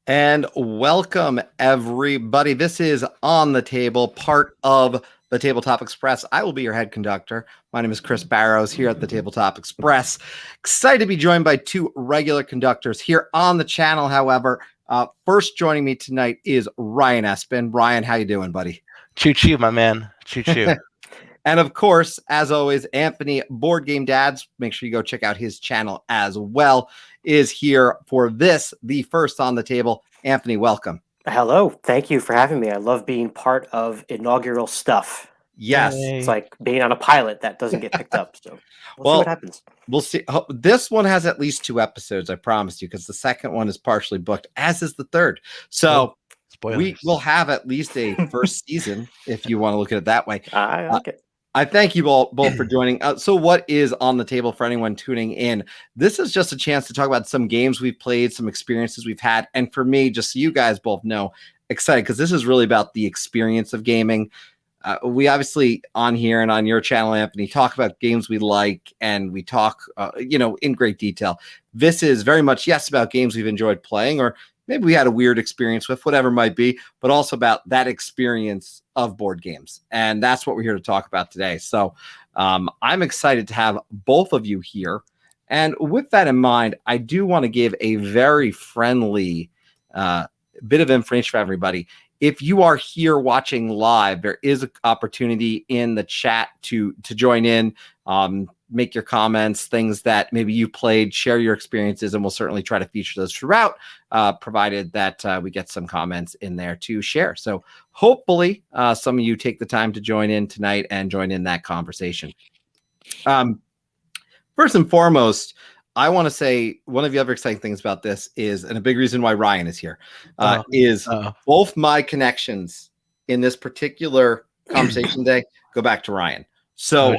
And welcome, everybody. This is On the Table, part of the Tabletop Express. I will be your head conductor. My name is Chris Barrows here at the Tabletop Express. Excited to be joined by two regular conductors here on the channel, however. First joining me tonight is Ryan Espin. Ryan, how you doing, buddy? Choo-choo, my man. Choo-choo. And of course, as always, Anthony, Board Game Dads, make sure you go check out his channel as well, is here for this, the first On the Table. Anthony, welcome. Hello. Thank you for having me. I love being part of inaugural stuff. Yes. Yay. It's like being on a pilot that doesn't get picked up. So we'll see what happens. We'll see. This one has at least 2 episodes, I promise you, because the second one is partially booked, as is the third. So we will have at least a first season, if you want to look at it that way. I like it. I thank you all both for joining. So what is On the Table for anyone tuning in? This is just a chance to talk about some games we've played, some experiences we've had. And for me, just so you guys both know, excited because this is really about the experience of gaming. We obviously on here and on your channel, Anthony, talk about games we like and we talk, in great detail. This is very much, yes, about games we've enjoyed playing or maybe we had a weird experience with, whatever it might be, but also about that experience of board games. And that's what we're here to talk about today. So I'm excited to have both of you here. And with that in mind, I do want to give a very friendly bit of information for everybody. If you are here watching live, there is an opportunity in the chat to join in, make your comments, things that maybe you played, share your experiences, and we'll certainly try to feature those throughout, provided that we get some comments in there to share. So hopefully some of you take the time to join in tonight and join in that conversation. First and foremost, I want to say one of the other exciting things about this is, and a big reason why Ryan is here, is both my connections in this particular conversation today go back to Ryan. So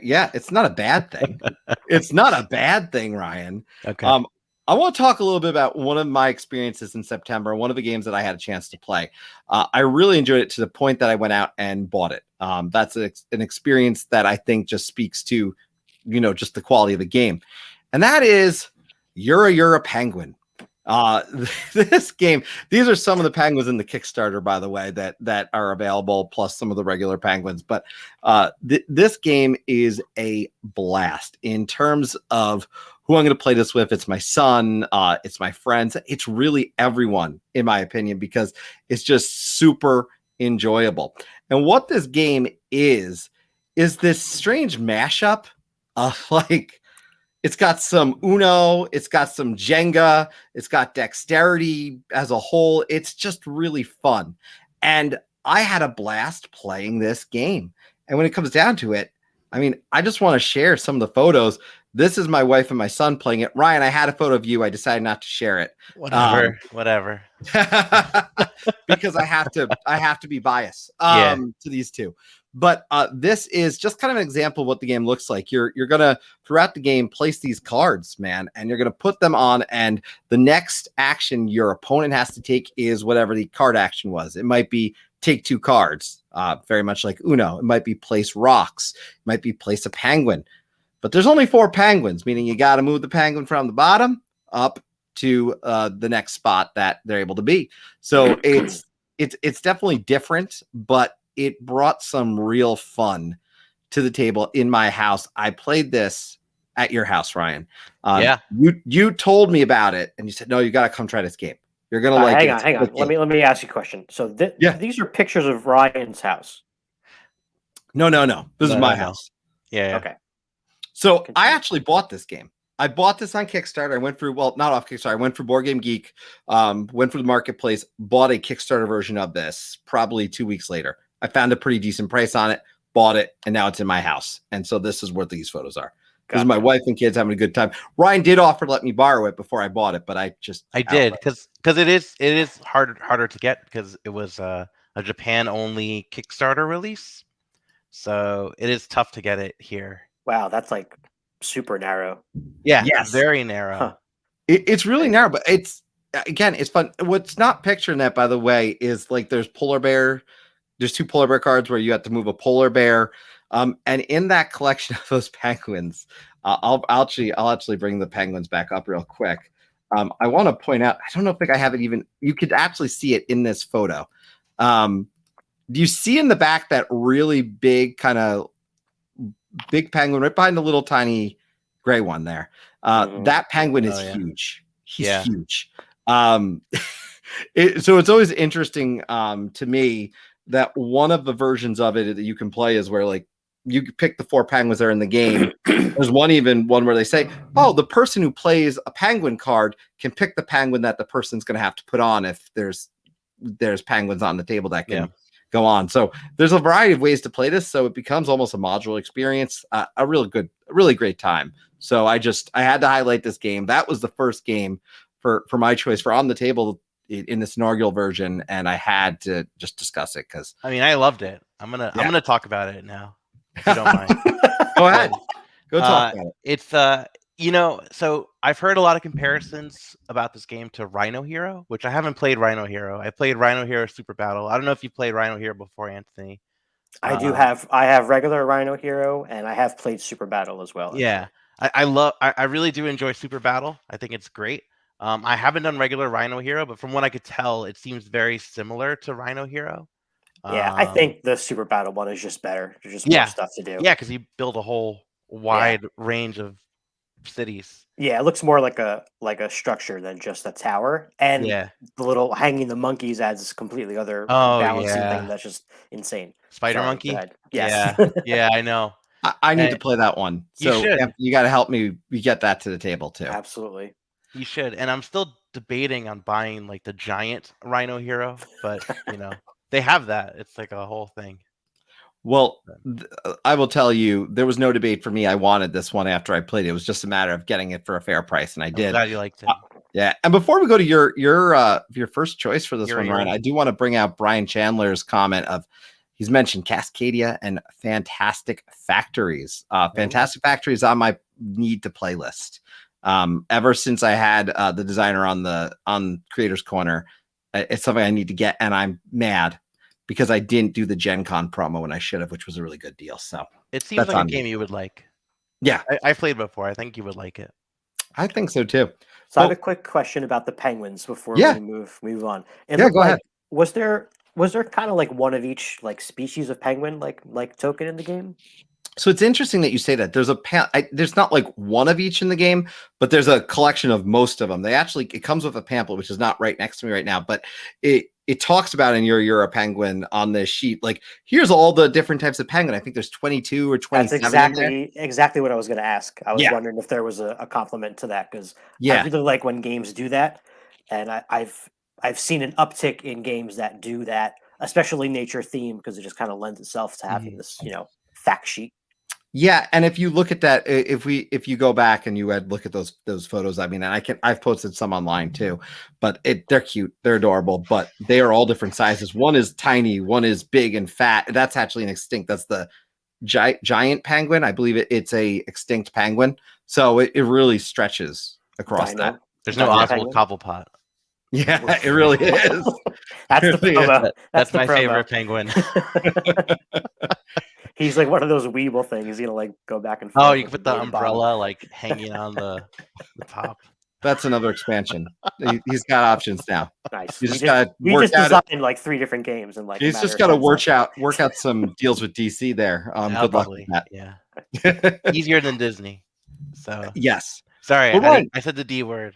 yeah, it's not a bad thing. It's not a bad thing, Ryan. Okay. I want to talk a little bit about one of my experiences in September, one of the games that I had a chance to play. I really enjoyed it to the point that I went out and bought it. That's an experience that I think just speaks to, just the quality of the game. And that is Yura Penguin. This game, these are some of the penguins in the Kickstarter, by the way, that are available, plus some of the regular penguins. But this game is a blast in terms of who I'm going to play this with. It's my son, it's my friends, it's really everyone, in my opinion, because it's just super enjoyable. And what this game is this strange mashup of it's got some Uno, it's got some Jenga, it's got dexterity as a whole. It's just really fun. And I had a blast playing this game. And when it comes down to it, I just want to share some of the photos. This is my wife and my son playing it. Ryan, I had a photo of you. I decided not to share it. Whatever. Because I have to be biased to these two. But this is just kind of an example of what the game looks like. You're going to, throughout the game, place these cards, man, and you're going to put them on, and the next action your opponent has to take is whatever the card action was. It might be take 2 cards, very much like Uno. It might be place rocks. It might be place a penguin. But there's only 4 penguins, meaning you got to move the penguin from the bottom up to the next spot that they're able to be. So it's definitely different, but it brought some real fun to the table in my house. I played this at your house, Ryan. You told me about it, and you said, "No, you got to come try this game. You're gonna like it." Hang on. Let me ask you a question. So these are pictures of Ryan's house. No. This is my house. Yeah. Okay. So I actually bought this game. I bought this on Kickstarter. I went through, well, not off Kickstarter. I went through Board Game Geek, went through the marketplace, bought a Kickstarter version of this probably 2 weeks later. I found a pretty decent price on it, bought it, and now it's in my house. And so this is what these photos are. This is my wife and kids having a good time. Ryan did offer to let me borrow it before I bought it, but I did because it is harder to get because it was a Japan only Kickstarter release. So it is tough to get it here. Wow, that's like super narrow. Yeah, very narrow. Huh. It's really narrow, but it's fun. What's not pictured in that, by the way, is like there's polar bear. There's 2 polar bear cards where you have to move a polar bear. And in that collection of those penguins, I'll actually bring the penguins back up real quick. I want to point out, I don't know if I have it even, you could actually see it in this photo. Do you see in the back that really big kind of big penguin right behind the little tiny gray one there? That penguin is huge. He's huge. So it's always interesting to me that one of the versions of it that you can play is where like you pick the 4 penguins that are in the game. There's one where they say, oh, the person who plays a penguin card can pick the penguin that the person's going to have to put on if there's penguins on the table that can go on. So there's a variety of ways to play this. So it becomes almost a modular experience, a really great time. So I had to highlight this game. That was the first game for my choice for on the table in this inaugural version, and I had to just discuss it because I loved it. I'm gonna talk about it now, if you don't mind. Go ahead. Go talk about it. It's so I've heard a lot of comparisons about this game to Rhino Hero, which I haven't played Rhino Hero. I played Rhino Hero Super Battle. I don't know if you played Rhino Hero before, Anthony. I have regular Rhino Hero, and I have played Super Battle as well. Yeah. I really do enjoy Super Battle. I think it's great. I haven't done regular Rhino Hero, but from what I could tell, it seems very similar to Rhino Hero. Yeah, I think the Super Battle one is just better. There's just more stuff to do. Yeah, because you build a whole wide range of cities. Yeah, it looks more like a structure than just a tower. And the little hanging the monkeys adds completely other balancing thing that's just insane. Spider Monkey? Yes. Yeah, I know. I need to play that one. So you got to help me get that to the table too. Absolutely. You should. And I'm still debating on buying like the giant Rhino Hero, but they have that. It's like a whole thing. Well, I will tell you, there was no debate for me. I wanted this one after I played it. It was just a matter of getting it for a fair price, and I did. I'm glad you liked it. Yeah. And before we go to your first choice for this one, Ryan, I do want to bring out Brian Chandler's comment of he's mentioned Cascadia and Fantastic Factories. Fantastic Factories on my need to play list. Ever since I had the designer on Creators Corner, it's something I need to get, and I'm mad because I didn't do the Gen Con promo when I should have, which was a really good deal. So it seems like a game you would like. Yeah, I played before. I think you would like it. I think so too. So I have a quick question about the penguins before we move on. Go ahead. Was there kind of like one of each like species of penguin like token in the game? So it's interesting that you say that. There's not like one of each in the game, but there's a collection of most of them. It comes with a pamphlet, which is not right next to me right now, but it talks about in your Yura penguin on this sheet. Like, here's all the different types of penguin. I think there's 22 or 27. That's exactly what I was going to ask. I was wondering if there was a compliment to that, because I really like when games do that, and I've seen an uptick in games that do that, especially nature theme, because it just kind of lends itself to having this fact sheet. Yeah, and if you look at that, if you go back and you look at those photos, I mean, and I've posted some online too, but they're cute, they're adorable, but they are all different sizes. One is tiny, one is big and fat. That's actually an extinct. That's the giant penguin. I believe it's a extinct penguin. So it really stretches across that. There's no Oswald Cobblepot. Yeah, it really is. That's the promo. That's my favorite penguin. He's like one of those Weeble things. He's gonna like go back and forth. Oh, you can put the umbrella like hanging on the top. That's another expansion. He's got options now. Nice. We just designed like 3 different games and like he's just got to work out some deals with DC there. Good luck with that. Yeah, easier than Disney. So yes. Sorry, I said the D word.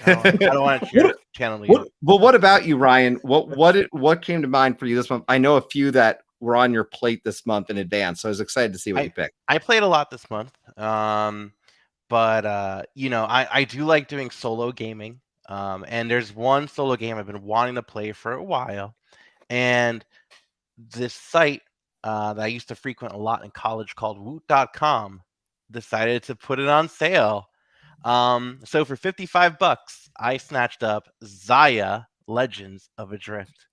I don't want to channel you. Well, what about you, Ryan? What came to mind for you this month? I know a few that were on your plate this month in advance, so I was excited to see what you picked. I played a lot this month, but I do like doing solo gaming, and there's one solo game I've been wanting to play for a while, and this site that I used to frequent a lot in college called Woot.com decided to put it on sale. So for $55, I snatched up Xayah Legends of Adrift.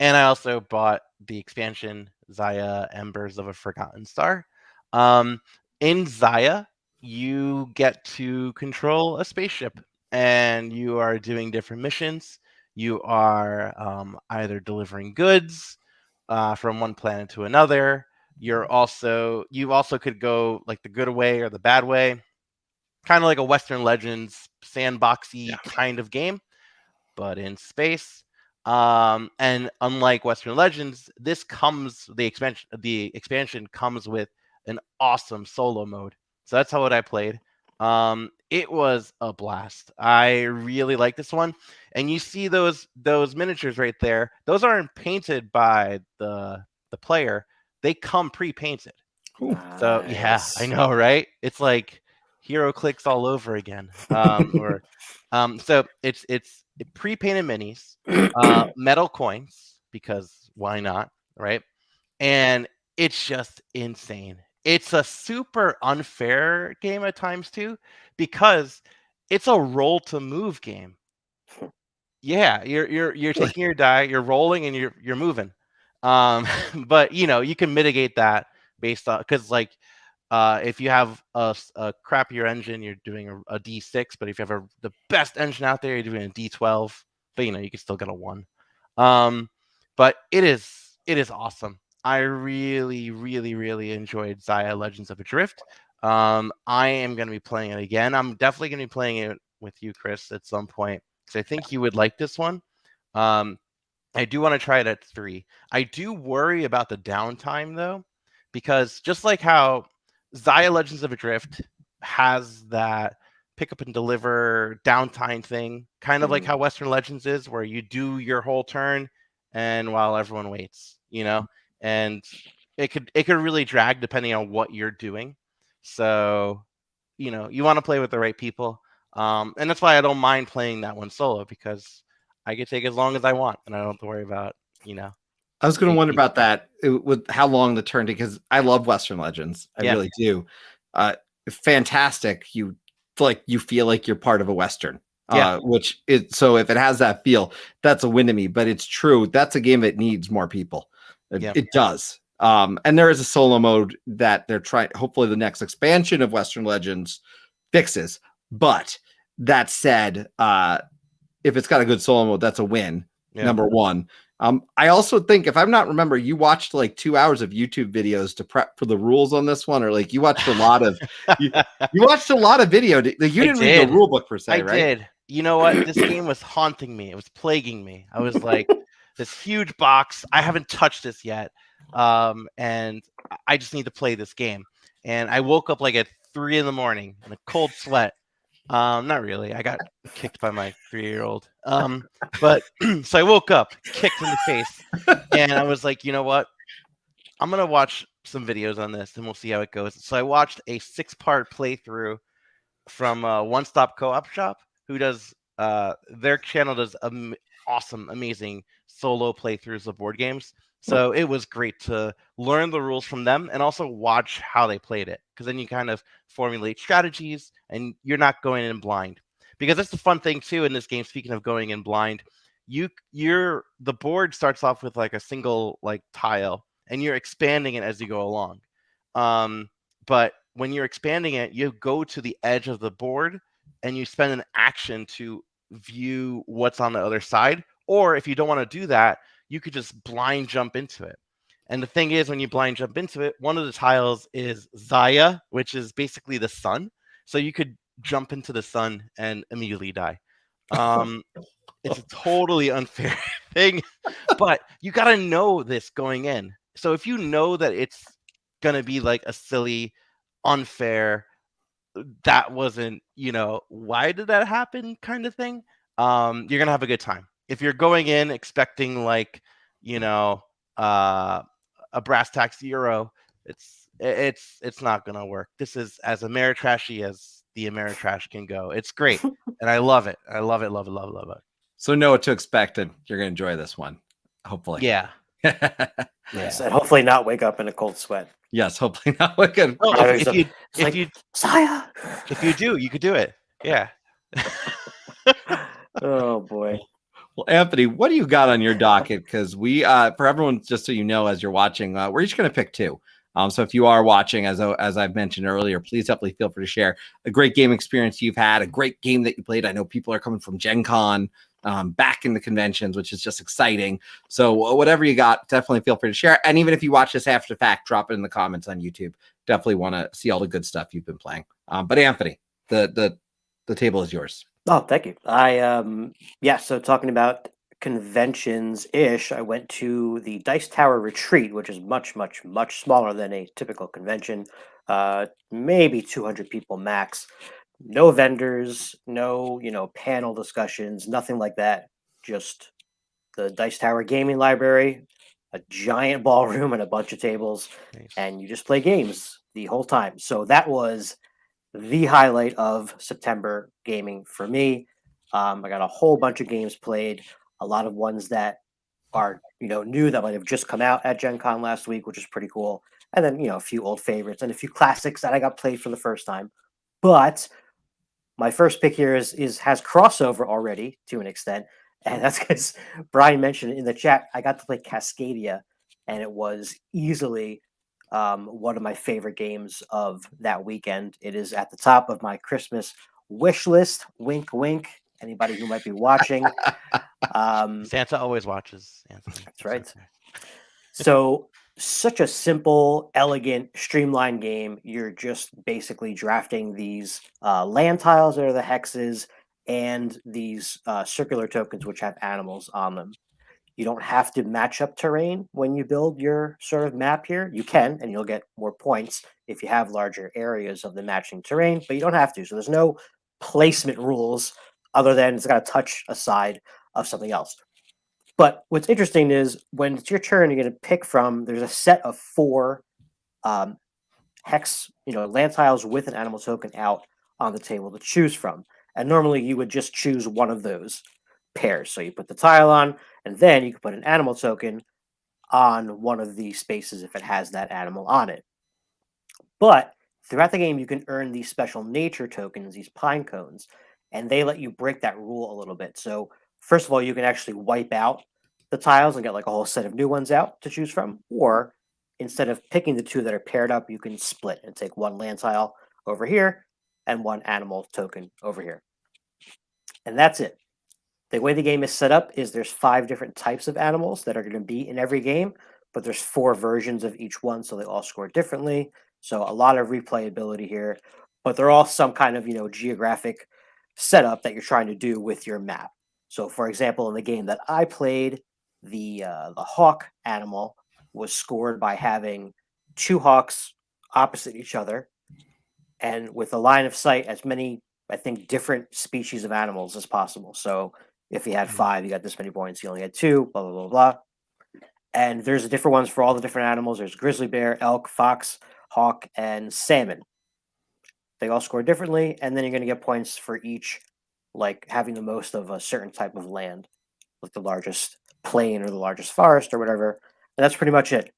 And I also bought the expansion Xayah Embers of a Forgotten Star. In Xayah, you get to control a spaceship, and you are doing different missions. You are either delivering goods from one planet to another. You also could go like the good way or the bad way. kind of like a Western Legends sandboxy kind of game, but in space. And unlike Western Legends, the expansion comes with an awesome solo mode. So that's how I played. It was a blast. I really like this one. And you see those miniatures right there. Those aren't painted by the player. They come pre-painted. Nice. So yeah, I know, right? It's like hero clicks all over again. So it's pre-painted minis, metal coins, because why not, right? And it's just insane. It's a super unfair game at times too, because it's a roll to move game. Yeah, you're taking your die, you're rolling, and you're moving. But you can mitigate that based on, because like if you have a crappier engine, you're doing a D6. But if you have the best engine out there, you're doing a D12. But you can still get a 1. But it is awesome. I really, really, really enjoyed Xia Legends of Adrift. I am going to be playing it again. I'm definitely going to be playing it with you, Chris, at some point, because I think you would like this one. I do want to try it at 3. I do worry about the downtime, though, because just like how Xia Legends of Adrift has that pick up and deliver downtime thing, kind of like how Western Legends is, where you do your whole turn and while everyone waits, and it could really drag depending on what you're doing. So, you want to play with the right people. And that's why I don't mind playing that one solo, because I can take as long as I want and I don't have to worry about, I was going to wonder about that with how long the turn, because I love Western Legends. I really do. Fantastic. You feel like you're part of a Western, so if it has that feel, that's a win to me. But it's true. That's a game that needs more people. It does. And there is a solo mode that they're trying. Hopefully the next expansion of Western Legends fixes. But that said, if it's got a good solo mode, that's a win. Number one. I also think, if I'm not remember, you watched like 2 hours of YouTube videos to prep for the rules on this one, or like you watched a lot of you watched a lot of video. You didn't read the rule book per se, right? I did. You know what? This game was haunting me. It was plaguing me. I was like, this huge box. I haven't touched this yet, and I just need to play this game. And I woke up like at 3 a.m. in a cold sweat. Not really. I got kicked by my 3-year-old. But so I woke up, kicked in the face, and I was like, you know what? I'm gonna watch some videos on this, and we'll see how it goes. So I watched a 6-part playthrough from One Stop Co-op Shop, who does their channel does awesome, amazing solo playthroughs of board games. So it was great to learn the rules from them and also watch how they played it, because then you kind of formulate strategies and you're not going in blind. Because that's the fun thing too in this game. Speaking of going in blind, the board starts off with like a single like tile, and you're expanding it as you go along. But when you're expanding it, you go to the edge of the board and you spend an action to view what's on the other side. Or if you don't want to do that, you could just blind jump into it. And the thing is, when you blind jump into it, one of the tiles is Xia, which is basically the sun. So you could jump into the sun and immediately die. It's a totally unfair thing, but you got to know this going in. So if you know that it's going to be like a silly, unfair, that wasn't, why did that happen kind of thing, you're going to have a good time. If you're going in expecting like, a brass tacks Euro, it's not gonna work. This is as Ameritrashy as the Ameritrash can go. It's great, and I love it. I love it, love it, love it, love it. So know what to expect, and you're gonna enjoy this one, hopefully. Yeah. Yes, and hopefully not wake up in a cold sweat. Yes, hopefully not wake up. Oh, if you Xia, if you do, you could do it. Yeah. Oh boy. Well, Anthony, what do you got on your docket? Because we, for everyone, just so you know, as you're watching, we're each going to pick 2. So if you are watching, as I've mentioned earlier, please definitely feel free to share a great game experience you've had, a great game that you played. I know people are coming from Gen Con, back in the conventions, which is just exciting. So whatever you got, definitely feel free to share. And even if you watch this after the fact, drop it in the comments on YouTube. Definitely want to see all the good stuff you've been playing. But Anthony. the table is yours. Oh, thank you. So talking about conventions ish, I went to the Dice Tower Retreat, which is much, much, much smaller than a typical convention. Maybe 200 people max. No vendors, no, panel discussions, nothing like that. Just the Dice Tower Gaming Library, a giant ballroom, and a bunch of tables, and you just play games the whole time. So that was the highlight of September gaming for me. I got a whole bunch of games played, a lot of ones that are new that might have just come out at Gen Con last week, which is pretty cool. And then a few old favorites and a few classics that I got played for the first time. But my first pick here has crossover already to an extent, and that's because Brian mentioned in the chat I got to play Cascadia, and it was easily one of my favorite games of that weekend. It is at the top of my Christmas wish list. Wink, wink. Anybody who might be watching. Santa always watches, Anthony. That's right. Okay. So, such a simple, elegant, streamlined game. You're just basically drafting these land tiles that are the hexes and these circular tokens which have animals on them. You don't have to match up terrain when you build your sort of map here. You can, and you'll get more points if you have larger areas of the matching terrain, but you don't have to. So there's no placement rules other than it's got to touch a side of something else. But what's interesting is when it's your turn, you're going to pick from, there's a set of 4 hex, land tiles with an animal token out on the table to choose from. And normally you would just choose one of those pairs. So you put the tile on, and then you can put an animal token on one of the spaces if it has that animal on it. But throughout the game, you can earn these special nature tokens, these pine cones, and they let you break that rule a little bit. So first of all, you can actually wipe out the tiles and get like a whole set of new ones out to choose from. Or instead of picking the 2 that are paired up, you can split and take 1 land tile over here and 1 animal token over here. And that's it. The way the game is set up is there's 5 different types of animals that are going to be in every game, but there's 4 versions of each one, so they all score differently. So a lot of replayability here, but they're all some kind of geographic setup that you're trying to do with your map. So, for example, in the game that I played, the hawk animal was scored by having 2 hawks opposite each other, and with a line of sight as many, I think, different species of animals as possible. So if he had 5, you got this many points. He only had 2, blah, blah, blah, blah. And there's different ones for all the different animals. There's grizzly bear, elk, fox, hawk, and salmon. They all score differently. And then you're going to get points for each, like having the most of a certain type of land, like the largest plain or the largest forest or whatever. And that's pretty much it.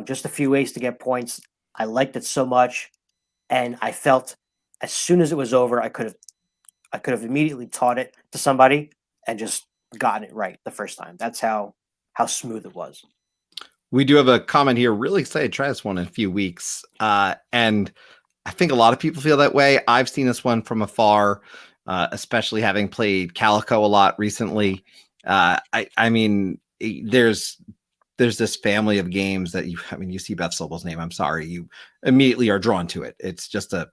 Just a few ways to get points. I liked it so much. And I felt as soon as it was over, I could have immediately taught it to somebody and just gotten it right the first time. That's how smooth it was. We do have a comment here. Really excited to try this one in a few weeks. And I think a lot of people feel that way. I've seen this one from afar, especially having played Calico a lot recently. I mean, there's this family of games that you see Beth Sobel's name. I'm sorry. You immediately are drawn to it. It's just a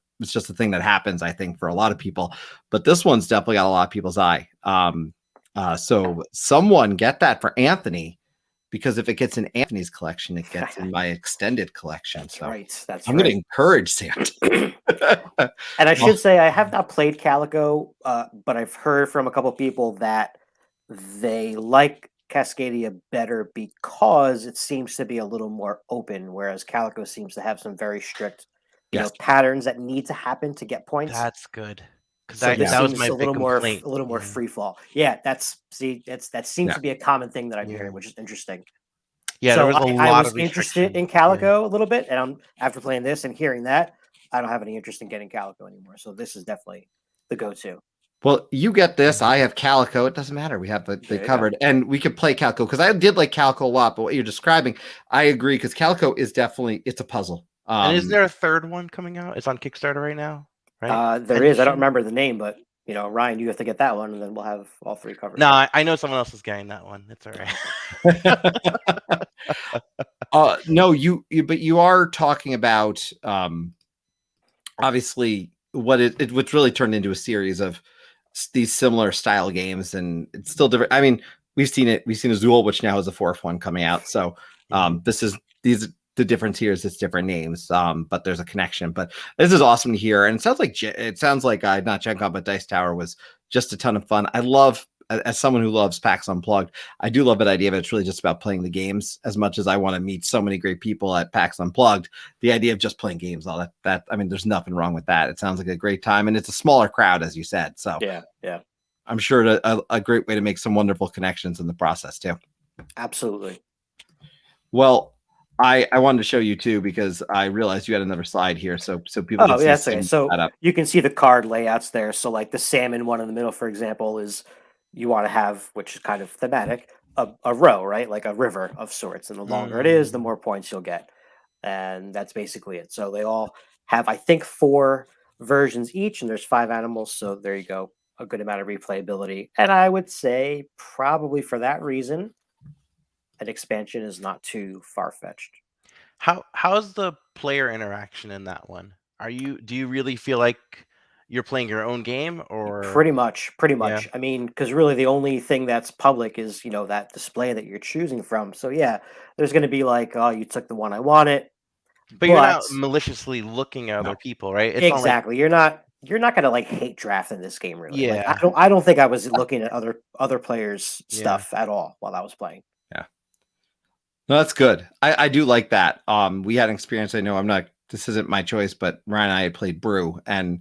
thing that happens, I think, for a lot of people, but this one's definitely got a lot of people's eye. So someone get that for Anthony, because if it gets in Anthony's collection, it gets in my extended collection. That's right. I'm going to encourage Santa. And I should say, I have not played Calico, but I've heard from a couple of people that they like Cascadia better because it seems to be a little more open, whereas Calico seems to have some very strict patterns that need to happen to get points. That's good. Because so that was my a little complaint. more free fall. Yeah, that seems to be a common thing that I'm hearing, which is interesting. Yeah, so there was I was interested in Calico a little bit, and after playing this and hearing that, I don't have any interest in getting Calico anymore. So this is definitely the go-to. Well, you get this. I have Calico. It doesn't matter. We have the covered, and we could play Calico because I did like Calico a lot. But what you're describing, I agree, because Calico is definitely, it's a puzzle. And is there a third one coming out? It's on Kickstarter right now, right? There is. I don't remember the name, but Ryan, you have to get that one, and then we'll have all 3 covered. No, I know someone else is getting that one. It's all right. No, but you are talking about obviously what's really turned into a series of these similar style games, and it's still different. I mean, we've seen Azul, which now has a fourth one coming out. So the difference here is it's different names, but there's a connection. But this is awesome to hear, and it sounds like not Gen Con, but Dice Tower was just a ton of fun. I love, as someone who loves PAX Unplugged, I do love that idea, but it's really just about playing the games as much as I want to meet so many great people at PAX Unplugged. The idea of just playing games, all that I mean, there's nothing wrong with that. It sounds like a great time, and it's a smaller crowd, as you said. So yeah, I'm sure a great way to make some wonderful connections in the process too. Absolutely. Well, I wanted to show you too, because I realized you had another slide here, so people. Oh, yeah, okay. So you can see the card layouts there. So like the salmon one in the middle, for example, is you want to have, which is kind of thematic, a row, right? Like a river of sorts. And the longer it is, the more points you'll get. And that's basically it. So they all have, I think, 4 versions each, and there's 5 animals. So there you go. A good amount of replayability. And I would say probably for that reason, an expansion is not too far-fetched. How's the player interaction in that one? Do you really feel like you're playing your own game, or pretty much? Yeah. I mean, because really the only thing that's public is, that display that you're choosing from. So yeah, there's going to be like, oh, you took the one I wanted, but you're not maliciously looking at other people, right? It's exactly. You're not going to like hate draft in this game, really. Yeah. Like I don't think I was looking at other players' stuff at all while I was playing. Yeah. No, that's good. I do like that. We had an experience. I know this isn't my choice, but Ryan and I had played Brew, and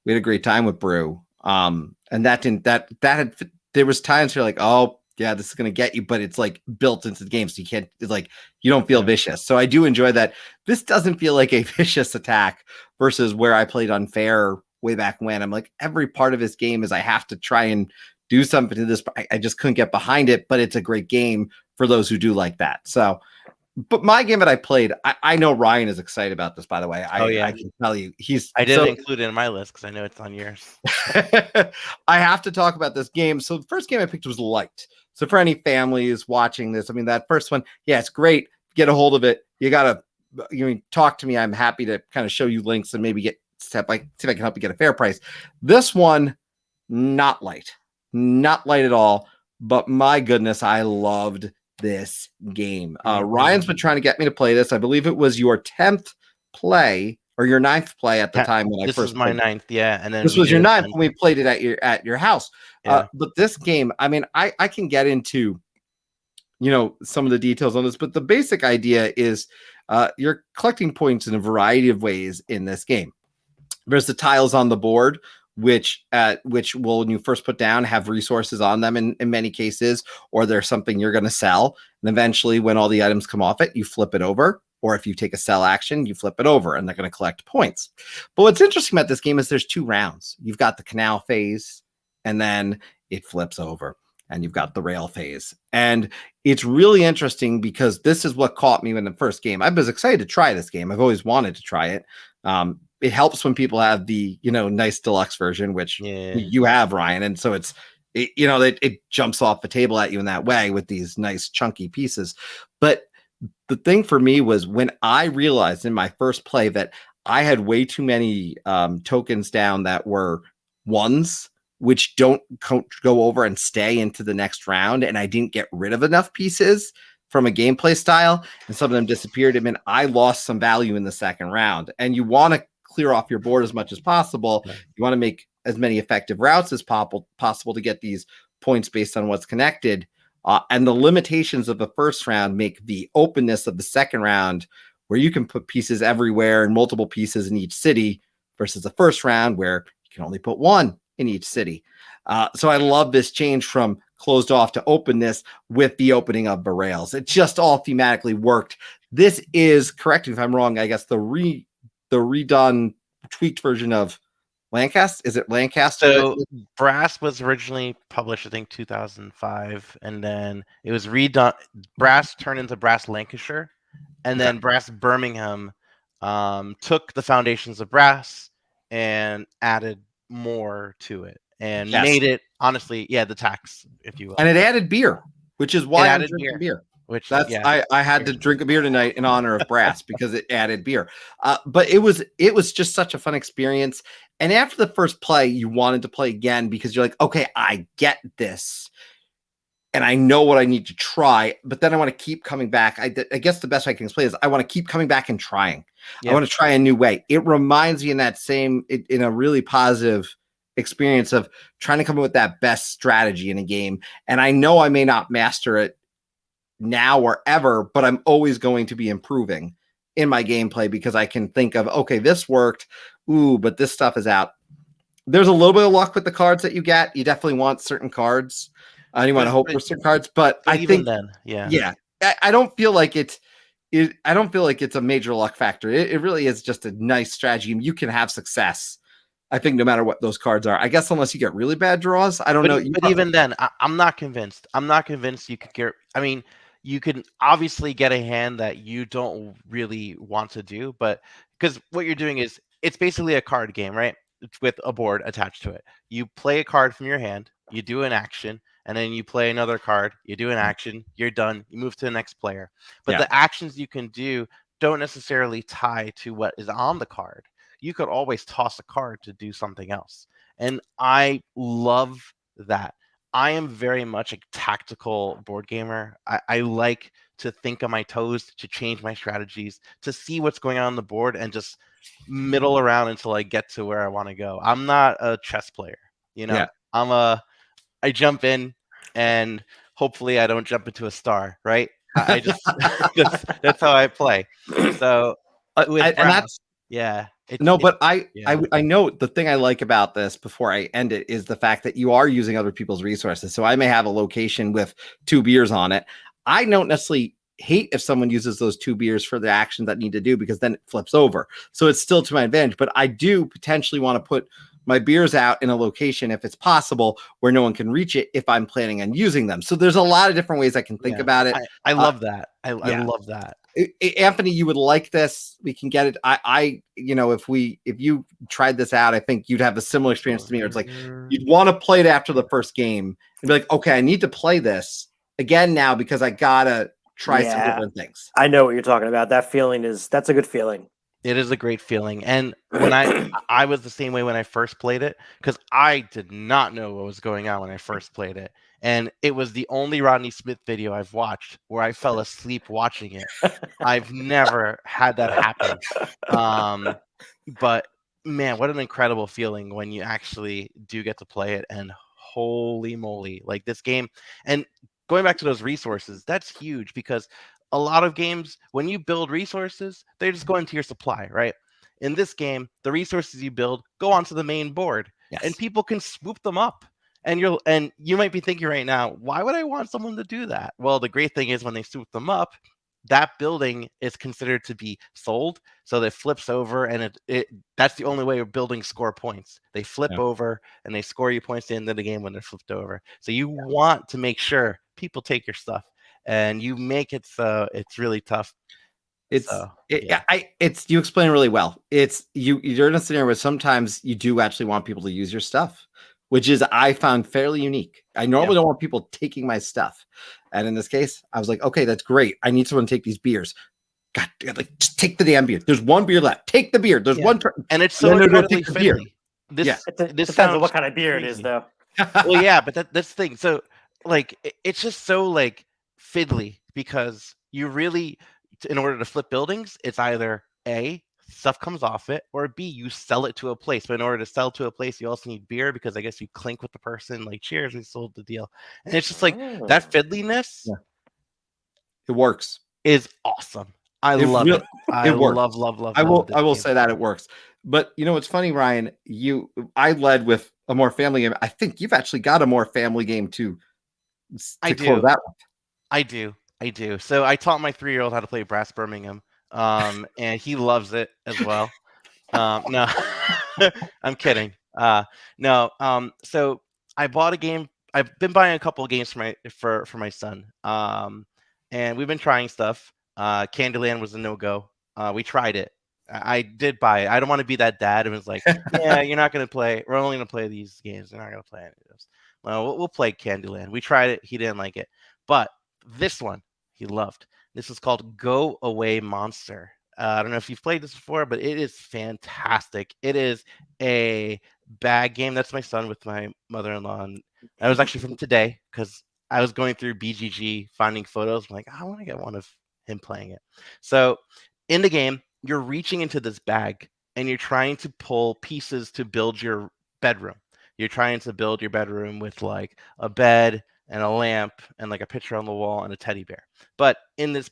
we had a great time with Brew. And there was times where you're like, oh yeah, this is going to get you, but it's like built into the game. So you don't feel vicious. So I do enjoy that. This doesn't feel like a vicious attack versus where I played Unfair way back when. I'm like, every part of this game is I have to try and do something to this. I just couldn't get behind it, but it's a great game for those who do like that. So, but my game that I played, I know Ryan is excited about this, by the way. I can tell you I didn't include it in my list because I know it's on yours. I have to talk about this game. So the first game I picked was Light. So for any families watching this, I mean, that first one, yeah, it's great. Get a hold of it. You got to talk to me. I'm happy to kind of show you links and maybe see if I can help you get a fair price. This one, not light at all. But my goodness, I loved this game. Ryan's been trying to get me to play this. I believe it was your 10th play or your 9th play at the time when I first. This was my 9th, yeah. And then this was your 9th when we played it at your house. Yeah. But this game, I mean, I can get into, some of the details on this, but the basic idea is you're collecting points in a variety of ways in this game. There's the tiles on the board, which will, when you first put down, have resources on them in many cases, or there's something you're going to sell. And eventually when all the items come off it, you flip it over. Or if you take a sell action, you flip it over and they're going to collect points. But what's interesting about this game is there's 2 rounds. You've got the canal phase, and then it flips over, and you've got the rail phase. And it's really interesting because this is what caught me in the first game. I was excited to try this game. I've always wanted to try it. It helps when people have the, nice deluxe version, which you have, Ryan. And so it jumps off the table at you in that way with these nice chunky pieces. But the thing for me was when I realized in my first play that I had way too many tokens down that were ones, which don't go over and stay into the next round. And I didn't get rid of enough pieces from a gameplay style, and some of them disappeared. I mean, I lost some value in the second round, and you want to clear off your board as much as possible. Right. You want to make as many effective routes as possible to get these points based on what's connected. And the limitations of the first round make the openness of the second round, where you can put pieces everywhere and multiple pieces in each city, versus the first round where you can only put one in each city. So I love this change from closed off to openness with the opening of the rails. It just all thematically worked. This is, correct me if I'm wrong, I guess the redone, tweaked version of Lancaster. Is it Lancaster? So Brass was originally published, I think, 2005, and then it was redone. Brass turned into Brass Lancashire, and then Brass Birmingham took the foundations of Brass and added more to it and made it, honestly, the tax, if you will. And it added beer, which is why I'm drinking beer. Which I had to drink a beer tonight in honor of Brass because it added beer. But it was just such a fun experience. And after the first play, you wanted to play again because you're like, okay, I get this. And I know what I need to try, but then I want to keep coming back. I guess the best I can explain is I want to keep coming back and trying. Yep. I want to try a new way. It reminds me in a really positive experience of trying to come up with that best strategy in a game. And I know I may not master it now or ever, but I'm always going to be improving in my gameplay because I can think of, okay, this worked. Ooh, but this stuff is out. There's a little bit of luck with the cards that you get. You definitely want certain cards. You want to hope for certain cards, but I think then, I don't feel like I don't feel like it's a major luck factor. It really is just a nice strategy. You can have success, I think, no matter what those cards are. I guess unless you get really bad draws, I don't know. But even then, I'm not convinced. I'm not convinced you could get. I mean, you can obviously get a hand that you don't really want to do, but because what you're doing is it's basically a card game, right? With a board attached to it. You play a card from your hand, you do an action, and then you play another card, you do an action, you're done, you move to the next player. But the actions you can do don't necessarily tie to what is on the card. You could always toss a card to do something else. And I love that. I am very much a tactical board gamer. I like to think on my toes, to change my strategies, to see what's going on the board and just middle around until I get to where I want to go. I'm not a chess player, you know. I jump in and hopefully I don't jump into a star, right? I just that's how I play. So with Brass, but I know the thing I like about this before I end it is the fact that you are using other people's resources. So I may have a location with 2 beers on it. I don't necessarily hate if someone uses those 2 beers for the actions that need to do because then it flips over. So it's still to my advantage, but I do potentially want to put my beers out in a location, if it's possible, where no one can reach it if I'm planning on using them. So there's a lot of different ways I can think about it. I love that. I love that. Anthony, you would like this. We can get it. If you tried this out, I think you'd have a similar experience to me. Where it's like you'd want to play it after the first game and be like, okay, I need to play this again now because I gotta try some different things. I know what you're talking about. That's a good feeling. It is a great feeling. And when I was the same way when I first played it, because I did not know what was going on when I first played it. And it was the only Rodney Smith video I've watched where I fell asleep watching it. I've never had that happen. But man, what an incredible feeling when you actually do get to play it. And holy moly, like this game. And going back to those resources, that's huge because a lot of games, when you build resources, they just go into your supply, right? In this game, the resources you build go onto the main board, and people can swoop them up. And you might be thinking right now, why would I want someone to do that? Well, the great thing is when they swoop them up, that building is considered to be sold, so that flips over, and that's the only way of building score points. They flip over, and they score you points at the end of the game when they're flipped over. So you want to make sure people take your stuff. And you make it so it's really tough. You explain really well. You're in a scenario where sometimes you do actually want people to use your stuff, which is I found fairly unique. I normally don't want people taking my stuff, and in this case, I was like, okay, that's great. I need someone to take these beers. God, just take the damn beer. There's 1 beer left. Take the beer. There's one, and it's so incredibly fiddly. This depends on what kind of beer it is, though. Well, yeah, but that's the thing. So, like, it's just so like fiddly because you really, in order to flip buildings, it's either A, stuff comes off it, or B, you sell it to a place. But in order to sell to a place, you also need beer because I guess you clink with the person, like, cheers, we sold the deal. And it's just like that fiddliness. It works. Is awesome. I love it. I love. I will say that it works. But you know what's funny, Ryan? I led with a more family game. I think you've actually got a more family game to close that one. I do. So I taught my 3-year-old how to play Brass Birmingham, and he loves it as well. No, I'm kidding. So I bought a game. I've been buying a couple of games for my son, and we've been trying stuff. Candyland was a no-go. We tried it. I did buy it. I don't want to be that dad who was like, yeah, you're not going to play. We're only going to play these games. You're not going to play any of those. Well, we'll play Candyland. We tried it. He didn't like it. But this one, he loved. This is called Go Away Monster. I don't know if you've played this before, but it is fantastic. It is a bag game. That's my son with my mother-in-law. And that was actually from today because I was going through BGG finding photos. I'm like, I want to get one of him playing it. So in the game, you're reaching into this bag and you're trying to pull pieces to build your bedroom. You're trying to build your bedroom with like a bed and a lamp and like a picture on the wall and a teddy bear. But in this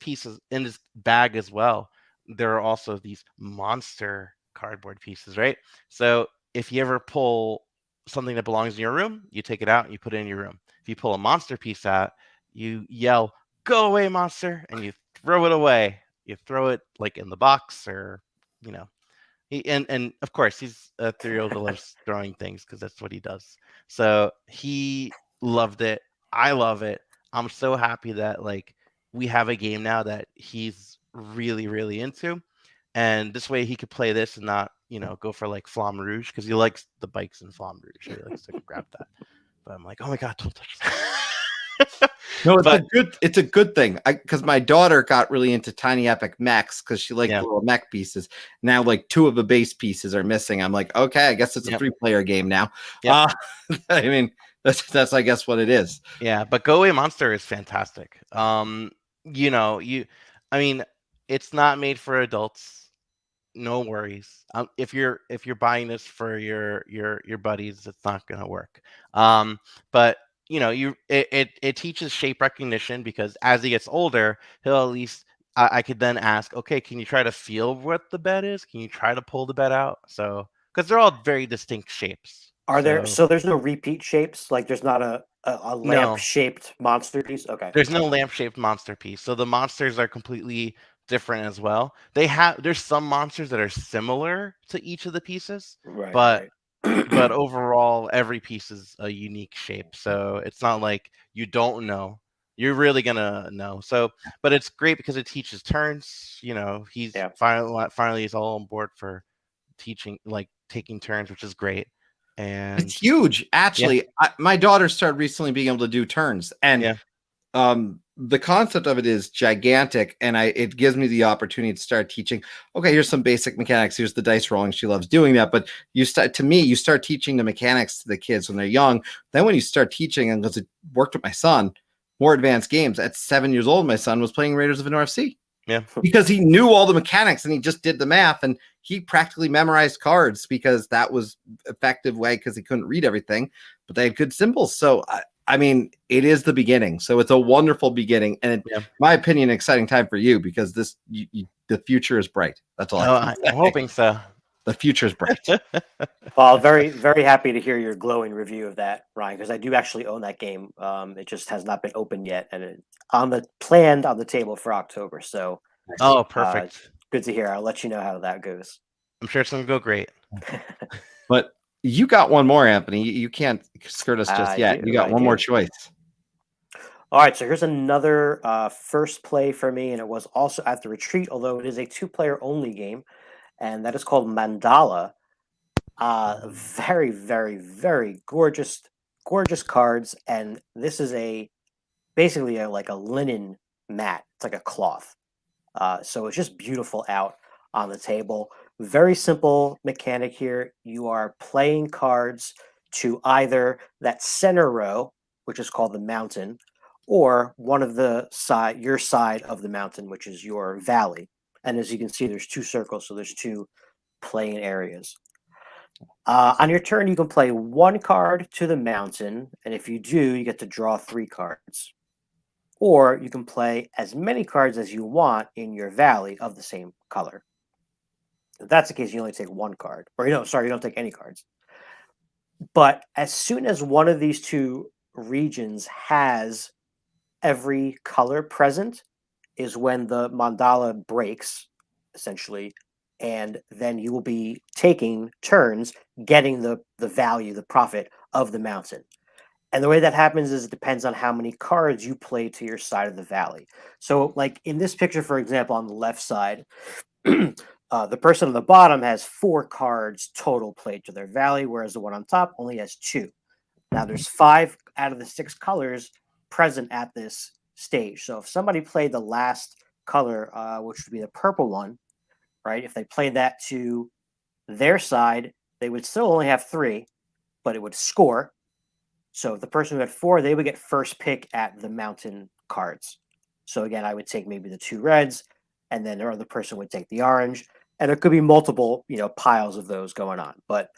bag as well, there are also these monster cardboard pieces, right? So if you ever pull something that belongs in your room, you take it out and you put it in your room. If you pull a monster piece out, you yell, "Go away, monster," and you throw it away. You throw it like in the box or, you know, and of course he's a 3-year-old who loves throwing things because that's what he does. So he loved it. I love it. I'm so happy that like we have a game now that he's really, really into. And this way he could play this and not, go for like Flamme Rouge because he likes the bikes in Flamme Rouge. So he likes to grab that. But I'm like, oh my God, don't touch that. No, it's a good thing. Because my daughter got really into Tiny Epic mechs because she liked the little mech pieces. Now, like 2 of the base pieces are missing. I'm like, okay, I guess it's a 3-player game now. I mean, that's I guess what it is. Yeah, but Go Away Monster is fantastic. I mean, it's not made for adults. No worries. If you're buying this for your buddies, it's not gonna work. But it teaches shape recognition because as he gets older, he'll at least I could then ask, okay, can you try to feel what the bed is? Can you try to pull the bed out? So because they're all very distinct shapes. So there's no repeat shapes? Like there's not a lamp shaped monster piece? Okay. There's no lamp shaped monster piece. So the monsters are completely different as well. There's some monsters that are similar to each of the pieces, but overall every piece is a unique shape. So it's not like you don't know. You're really gonna know. So, but it's great because it teaches turns. He's finally he's all on board for teaching, like taking turns, which is great. And it's huge. Actually, my daughter started recently being able to do turns, and the concept of it is gigantic, and it gives me the opportunity to start teaching. Okay, here's some basic mechanics. Here's the dice rolling. She loves doing that, but you start teaching the mechanics to the kids when they're young. Then when you start teaching, and because it worked with my son, more advanced games. At 7 years old, my son was playing Raiders of the North Sea. Yeah, because he knew all the mechanics and he just did the math, and he practically memorized cards because that was effective way because he couldn't read everything, but they had good symbols. So I mean, it is the beginning. So it's a wonderful beginning, and in my opinion, an exciting time for you because the future is bright. That's all. I'm hoping so. The future is bright. Well, very, very happy to hear your glowing review of that, Ryan, because I do actually own that game. It just has not been opened yet, and it's planned on the table for October. So, perfect. Good to hear. I'll let you know how that goes. I'm sure it's going to go great. But you got one more, Anthony. You can't skirt us just yet. You got one more choice. All right, so here's another first play for me, and it was also at the retreat, although it is a 2-player only game, and that is called Mandala. Very, very, very gorgeous cards, and this is basically like a linen mat. It's like a cloth. So it's just beautiful out on the table. Very simple mechanic here. You are playing cards to either that center row, which is called the mountain, or one of your side of the mountain, which is your valley. And as you can see, there's 2 circles, so there's 2 playing areas. On your turn, you can play 1 card to the mountain, and if you do, you get to draw 3 cards. Or you can play as many cards as you want in your valley of the same color. If that's the case, you only take 1 card. Or you don't take any cards. But as soon as one of these 2 regions has every color present is when the mandala breaks, essentially, and then you will be taking turns getting the value, the profit of the mountain. And the way that happens is it depends on how many cards you play to your side of the valley. So like in this picture, for example, on the left side, the person on the bottom has 4 cards total played to their valley, whereas the one on top only has 2. Now there's 5 out of the 6 colors present at this stage. So if somebody played the last color, which would be the purple one, right? If they played that to their side, they would still only have 3, but it would score. So if the person who had 4, they would get first pick at the mountain cards. So again, I would take maybe the 2 reds, and then the other person would take the orange, and there could be multiple, piles of those going on. But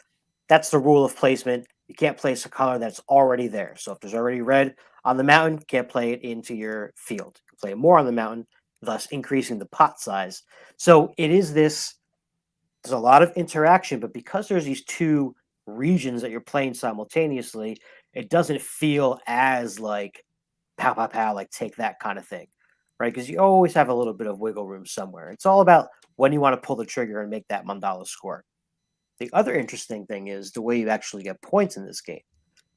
that's the rule of placement. You can't place a color that's already there. So if there's already red on the mountain, you can't play it into your field. You can play more on the mountain, thus increasing the pot size. So it is this. There's a lot of interaction, but because there's these 2 regions that you're playing simultaneously, it doesn't feel as like pow pow pow, like take that kind of thing, right? Because you always have a little bit of wiggle room somewhere. It's all about when you want to pull the trigger and make that mandala score. The other interesting thing is the way you actually get points in this game.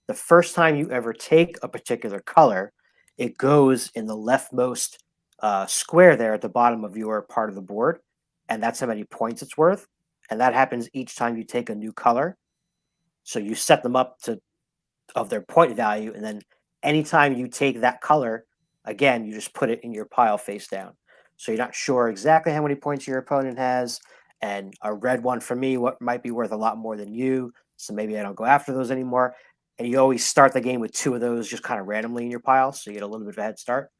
The first time you ever take a particular color, it goes in the leftmost square there at the bottom of your part of the board, and that's how many points it's worth. And that happens each time you take a new color. So you set them up of their point value, and then anytime you take that color, again, you just put it in your pile face down. So you're not sure exactly how many points your opponent has. And a red one for me, what might be worth a lot more than you. So maybe I don't go after those anymore. And you always start the game with 2 of those just kind of randomly in your pile, so you get a little bit of a head start.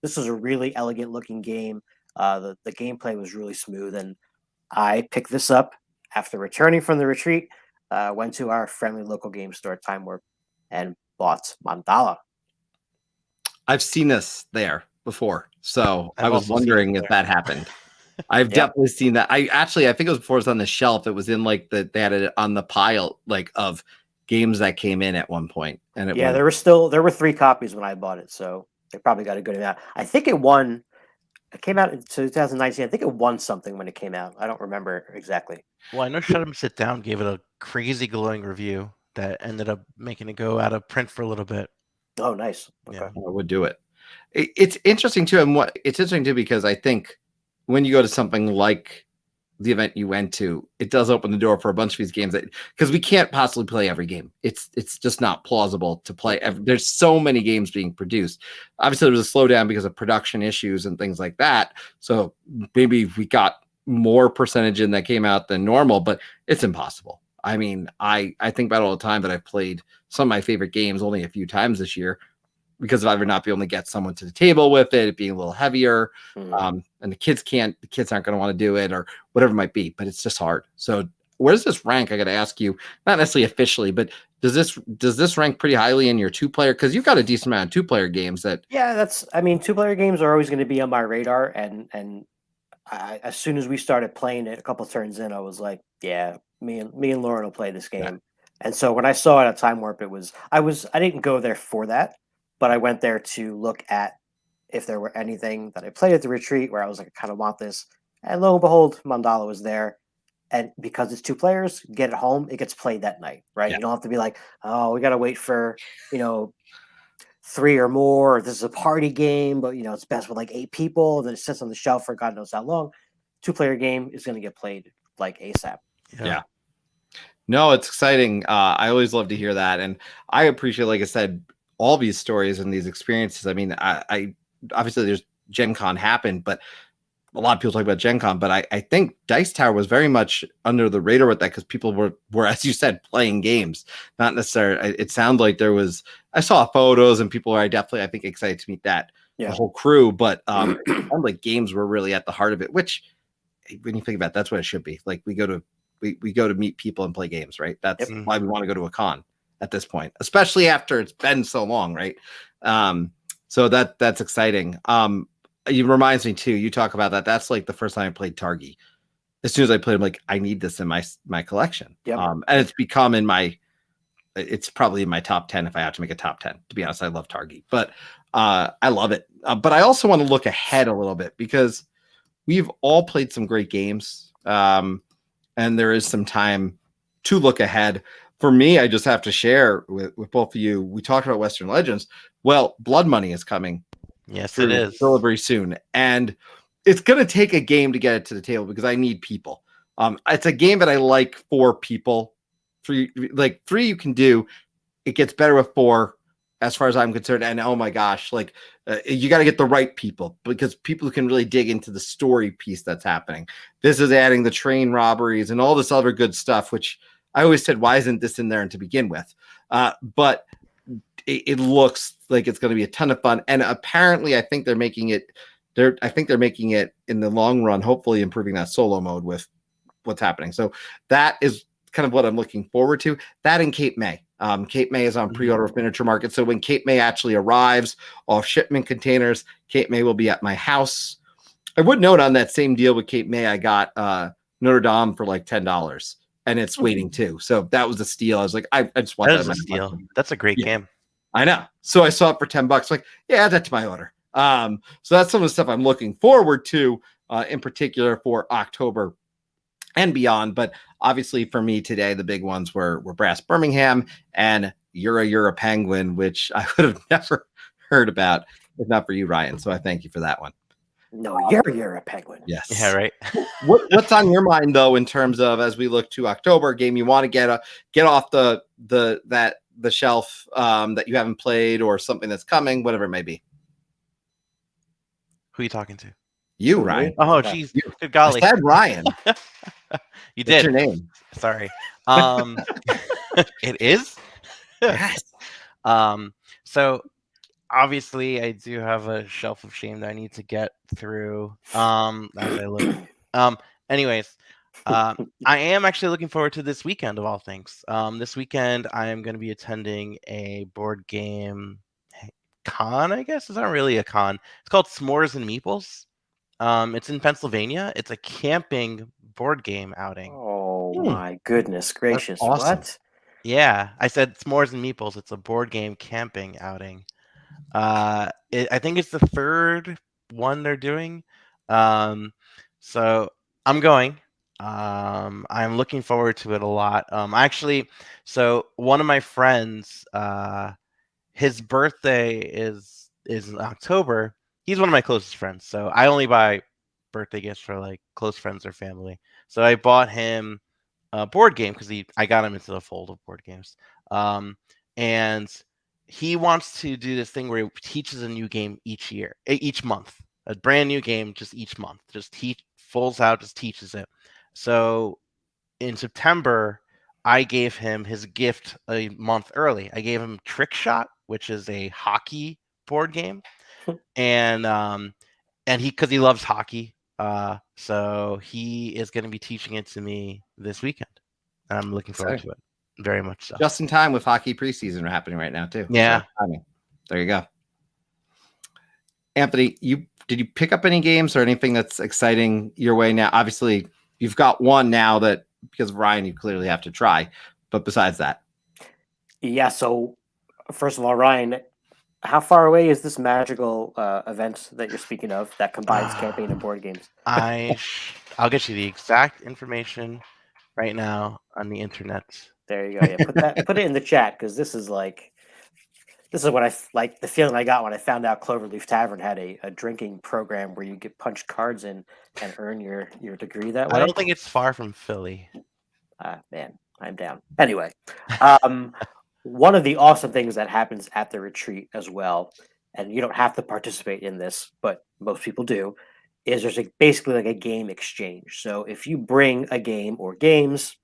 This was a really elegant looking game. The gameplay was really smooth, and I picked this up after returning from the retreat. Went to our friendly local game store, Time Warp, and bought Mandala. I've seen this there before, so I was wondering if that happened. I've definitely seen that. I think it was before it was on the shelf. It was in like they had it on the pile like of games that came in at one point. And there were 3 copies when I bought it, so they probably got a good amount. I think it won. It came out in 2019. I think it won something when it came out. I don't remember exactly. Well, I know Shut 'Em Sit Down gave it a crazy glowing review that ended up making it go out of print for a little bit. Oh, nice. Okay. Yeah, I would do it. It's interesting too, and it's interesting too because I think when you go to something like the event you went to, it does open the door for a bunch of these games because we can't possibly play every game. It's just not plausible to play. There's so many games being produced. Obviously, there was a slowdown because of production issues and things like that. So maybe we got more percentage in that came out than normal, but it's impossible. I mean, I think about all the time that I've played some of my favorite games only a few times this year because of either not being able to get someone to the table with it being a little heavier, and the kids aren't going to want to do it or whatever it might be, but it's just hard. So where does this rank? I got to ask you, not necessarily officially, but does this rank pretty highly in your 2-player? Because you've got a decent amount of 2-player games that. Yeah, 2-player games are always going to be on my radar. And as soon as we started playing it, a couple turns in, I was like, yeah, me and Lauren will play this game. Yeah. And so when I saw it at Time Warp, I didn't go there for that, but I went there to look at if there were anything that I played at the retreat where I was like, I kind of want this. And lo and behold, Mandala was there. And because it's 2 players, get it home, it gets played that night, right? Yeah. You don't have to be like, oh, we got to wait for, 3 or more, or this is a party game, but it's best with like 8 people. And then it sits on the shelf for God knows how long. 2-player game is going to get played like ASAP. Yeah. No, it's exciting. I always love to hear that. And I appreciate, like I said, all these stories and these experiences. I mean, I obviously there's Gen Con happened, but a lot of people talk about Gen Con, but I think Dice Tower was very much under the radar with that because people were, as you said, playing games, not necessarily. It sounded like I saw photos and people are definitely, I think, excited to meet the whole crew, but it sounded like games were really at the heart of it, which when you think about it, that's what it should be. Like we go to meet people and play games, right? That's why we want to go to a con at this point, especially after it's been so long, right? So that's exciting. It reminds me too, you talk about that. That's like the first time I played Targi. As soon as I played, I'm like, I need this in my collection. Yep. And it's become it's probably in my top 10 if I have to make a top 10. To be honest, I love Targi, but I love it. But I also want to look ahead a little bit because we've all played some great games. And there is some time to look ahead. For me, I just have to share with both of you. We talked about Western Legends. Well, Blood Money is coming. Yes, it is. Delivery soon. And it's going to take a game to get it to the table because I need people. It's a game that I like 4 people. 3 you can do. It gets better with 4. as far as I'm concerned. And oh my gosh, like you got to get the right people, because people who can really dig into the story piece that's happening. This is adding the train robberies and all this other good stuff, which I always said, why isn't this in there to begin with? But it looks like it's going to be a ton of fun. And apparently I think they're making it in the long run, hopefully improving that solo mode with what's happening. So that is kind of what I'm looking forward to. That in Cape May. Cape May is on pre-order of Miniature Market. So when Cape May actually arrives off shipment containers, Cape May will be at my house. I would note on that same deal with Cape May, I got Notre Dame for like $10, and it's waiting too. So that was a steal. I was like, I just want that. That is a steal. That's a great game. I know. So I saw it for $10. Like, yeah, add that to my order. So that's some of the stuff I'm looking forward to, in particular for October and beyond. But obviously for me today, the big ones were Brass Birmingham and Yura Penguin, which I would have never heard about if not for you, Ryan. So I thank you for that one. No, you're a Penguin. Yes. Yeah, right. What's on your mind though, in terms of, as we look to October, a game you want to get off the shelf that you haven't played, or something that's coming, whatever it may be? Who are you talking to? You, Ryan. Oh, geez. Good golly. I said Ryan. You did. What's your name? Sorry. It is? Yes. So obviously I do have a shelf of shame that I need to get through as I look. Anyways, I am actually looking forward to this weekend of all things. This weekend I am going to be attending a board game con, I guess. It's not really a con. It's called S'mores and Meeples. It's in Pennsylvania. It's a camping board game outing. Oh my goodness gracious. Awesome. What? Yeah, I said S'mores and Meeples. It's a board game camping outing. I think it's the third one they're doing. So I'm going. I'm looking forward to it a lot. So one of my friends, his birthday is in October. He's one of my closest friends, so I only buy birthday gifts for like close friends or family. So I bought him a board game because I got him into the fold of board games. And he wants to do this thing where he teaches a new game each month, a brand new game, just each month. Just he folds out, just teaches it. So in September, I gave him his gift a month early. I gave him Trick Shot, which is a hockey board game, and because he loves hockey, so he is going to be teaching it to me this weekend, and I'm looking forward to it very much. So just in time with hockey preseason happening right now too. Yeah, so, there you go. Anthony, did you pick up any games or anything that's exciting your way now? Obviously, you've got one now that, because of Ryan, you clearly have to try. But besides that. Yeah, so first of all, Ryan, how far away is this magical event that you're speaking of that combines camping and board games? I'll get you the exact information right now on the internet. There you go. Yeah, put it in the chat, because this is what I like, the feeling I got when I found out Cloverleaf Tavern had a drinking program where you get punched cards in and earn your degree that way. I don't think it's far from Philly. Man, I'm down. Anyway, one of the awesome things that happens at the retreat as well, and you don't have to participate in this, but most people do, is there's basically like a game exchange. So if you bring a game or games,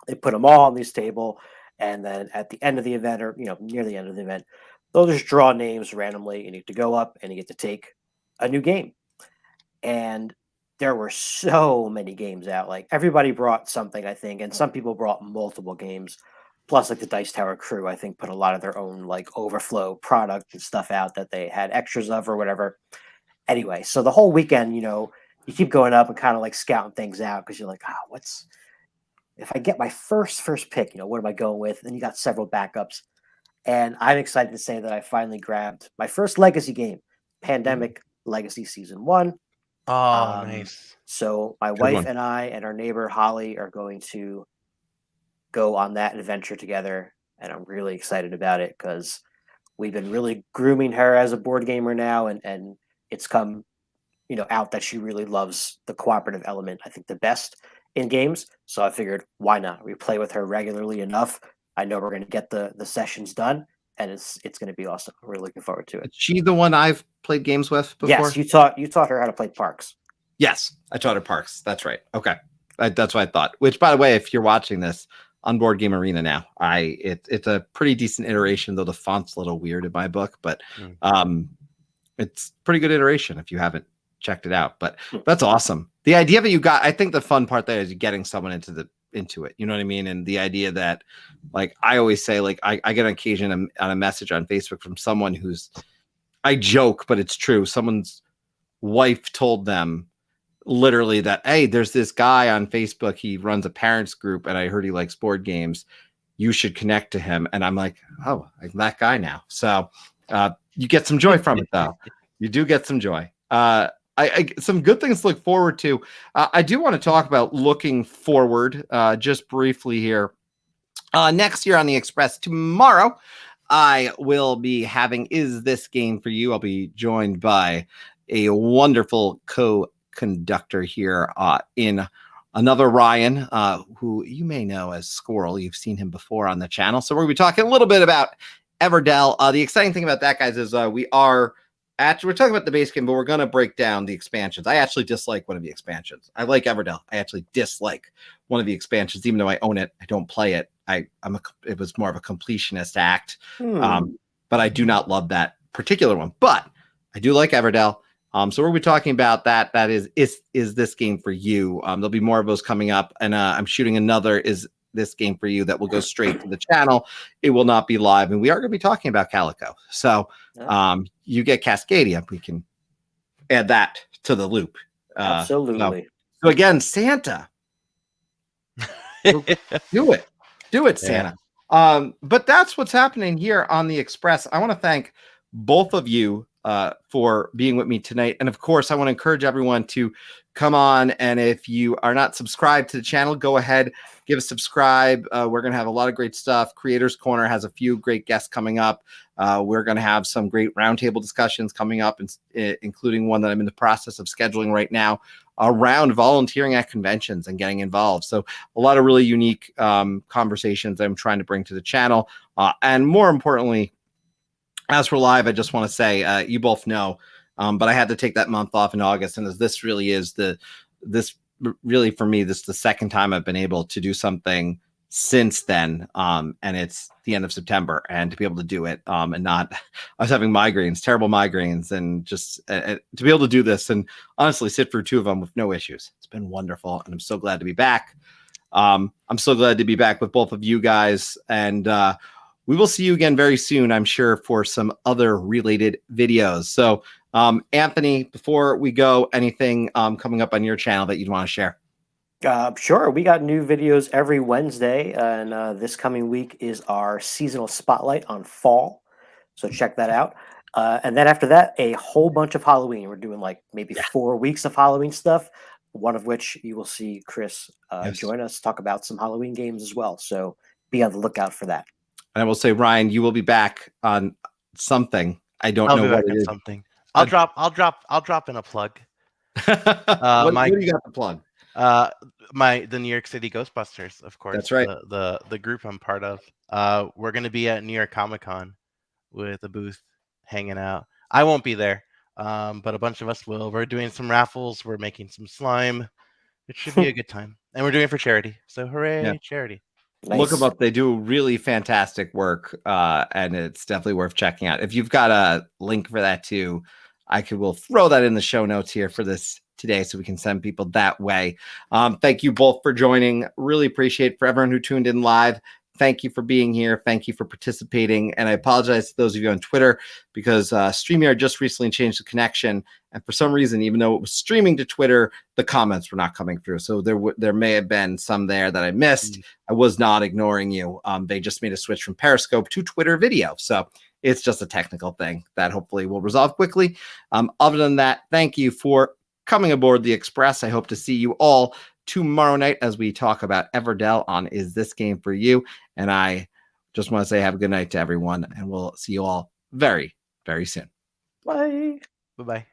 they put them all on this table, and then at the end of the event, or near the end of the event, they'll just draw names randomly, and you get to go up and you get to take a new game. And there were so many games out. Like, everybody brought something, I think, and some people brought multiple games. Plus, like, the Dice Tower crew, I think, put a lot of their own like overflow product and stuff out that they had extras of or whatever. Anyway, so the whole weekend, you keep going up and kind of like scouting things out, because you're like, if I get my first pick, what am I going with? And you got several backups. And I'm excited to say that I finally grabbed my first Legacy game, Pandemic Legacy Season 1. Oh, nice. So my wife and I and our neighbor Holly are going to go on that adventure together. And I'm really excited about it, because we've been really grooming her as a board gamer now. And it's come, out that she really loves the cooperative element, I think, the best in games. So I figured, why not? We play with her regularly enough. I know we're going to get the sessions done, and it's going to be awesome. I'm really looking forward to it. Is she the one I've played games with before? Yes, you taught her how to play Parks. Yes, I taught her Parks. That's right. Okay, that's what I thought. Which, by the way, if you're watching this on Board Game Arena now, it's a pretty decent iteration, though the font's a little weird in my book, but it's pretty good iteration if you haven't checked it out. But that's awesome. The idea that you got, I think the fun part there is getting someone into it. You know what I mean? And the idea that, like, I always say, like, I get an occasion on a message on Facebook from someone who's, I joke, but it's true. Someone's wife told them literally that, hey, there's this guy on Facebook. He runs a parents group, and I heard he likes board games. You should connect to him. And I'm like, oh, I'm that guy now. So you get some joy from it, though. You do get some joy. Some good things to look forward to. I do want to talk about looking forward just briefly here. Next year on the Express tomorrow, I will be having Is This Game For You? I'll be joined by a wonderful co-conductor here in another Ryan, who you may know as Squirrel. You've seen him before on the channel. So we're going to be talking a little bit about Everdell. The exciting thing about that, guys, is we're talking about the base game, but we're going to break down the expansions. I actually dislike one of the expansions. I like Everdell. I actually dislike one of the expansions, even though I own it. I don't play it. It was more of a completionist act, but I do not love that particular one. But I do like Everdell. So we'll be talking about that. That is This Game For You? There'll be more of those coming up, and I'm shooting another Is This Game For You that will go straight to the channel. It will not be live, and we are going to be talking about Calico. So you get Cascadia. We can add that to the loop. Absolutely. So again, Santa, do it, Santa. But that's what's happening here on the Express. I want to thank both of you for being with me tonight. And of course, I want to encourage everyone to come on. And if you are not subscribed to the channel, go ahead, give a subscribe. We're going to have a lot of great stuff. Creators Corner has a few great guests coming up. We're going to have some great roundtable discussions coming up, including one that I'm in the process of scheduling right now around volunteering at conventions and getting involved. So a lot of really unique conversations I'm trying to bring to the channel. And more importantly, as for live, I just want to say, you both know, but I had to take that month off in August. And this really is for me, this is the second time I've been able to do something since then. And it's the end of September, and to be able to do it and not, I was having migraines, terrible migraines, and just to be able to do this and honestly sit through 2 of them with no issues. It's been wonderful. And I'm so glad to be back. I'm so glad to be back with both of you guys. And, we will see you again very soon, I'm sure, for some other related videos. So, Anthony, before we go, anything coming up on your channel that you'd want to share? Sure. We got new videos every Wednesday, and this coming week is our seasonal spotlight on fall. So check that out. And then after that, a whole bunch of Halloween. We're doing like maybe 4 weeks of Halloween stuff, one of which you will see Chris join us, talk about some Halloween games as well. So be on the lookout for that. And I will say, Ryan, you will be back on something. I don't know what it is. Something. I'll drop in a plug. What do you got to plug? The New York City Ghostbusters, of course. That's right. The group I'm part of. We're going to be at New York Comic Con with a booth hanging out. I won't be there, but a bunch of us will. We're doing some raffles. We're making some slime. It should be a good time, and we're doing it for charity. So hooray, charity! Nice. Look them up. They do really fantastic work, and it's definitely worth checking out. If you've got a link for that too, we'll throw that in the show notes here for this today, so we can send people that way. Thank you both for joining. Really appreciate for everyone who tuned in live. Thank you for being here. Thank you for participating. And I apologize to those of you on Twitter because StreamYard just recently changed the connection. And for some reason, even though it was streaming to Twitter, the comments were not coming through. So there may have been some there that I missed. I was not ignoring you. They just made a switch from Periscope to Twitter video. So it's just a technical thing that hopefully will resolve quickly. Other than that, thank you for coming aboard the Express. I hope to see you all tomorrow night as we talk about Everdell on Is This Game For You? And I just want to say have a good night to everyone, and we'll see you all very, very soon. Bye. Bye-bye.